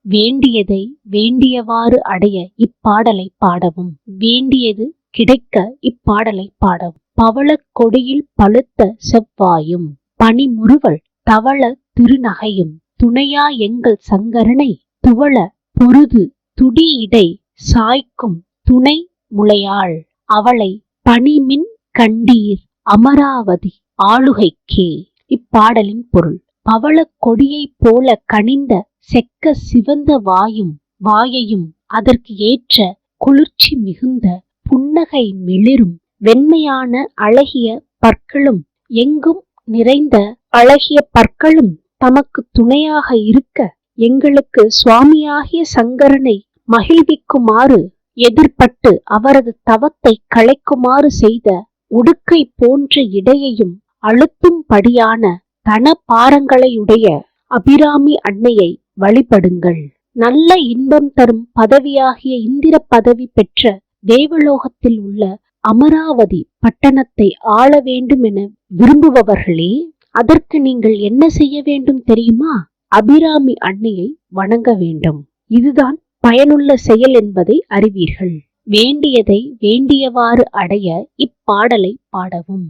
வேண்டியதை வேண்டியவாறு அடைய இப்பாடலை பாடவும். வேண்டியது கிடைக்க இப்பாடலை பாடவும். பவளக் கொடியில் பழுத்த செவ்வாயும் பனிமுறுவல் தவள திருநகையும் துணையா எங்கள் சங்கரனை துவள பொருது துடியிடை சாய்க்கும் துணை முளையாள் அவளை பனிமின் கண்டீர் அமராவதி ஆளுகைக்கே. இப்பாடலின் பொருள்: பவளக் கொடியைப் போல கனிந்த செக்க சிவந்த வாயையும் அதற்கு ஏற்ற குளிர்ச்சி மிகுந்த புன்னகை மிளிரும் வெண்மையான அழகிய பற்களும் எங்கும் நிறைந்த அழகிய பற்களும் தமக்கு துணையாக இருக்க எங்களுக்கு சுவாமியாகிய சங்கரனை மகிழ்விக்குமாறு எதிர்பட்டு அவரது தவத்தை களைக்குமாறு செய்த உடுக்கை போன்ற இடையையும் அழுத்தும்படியான தன பாரங்களையுடைய அபிராமி அன்னையை வழிபடுங்கள். நல்ல இன்பம் தரும் பதவியாகிய இந்திர பதவி பெற்ற தேவலோகத்தில் உள்ள அமராவதி பட்டணத்தை ஆள வேண்டும் என விரும்புபவர்களே, அதற்கு நீங்கள் என்ன செய்ய வேண்டும் தெரியுமா? அபிராமி அன்னையை வணங்க வேண்டும். இதுதான் பயனுள்ள செயல் என்பதை அறிவீர்கள். வேண்டியதை வேண்டியவாறு அடைய இப்பாடலை பாடவும்.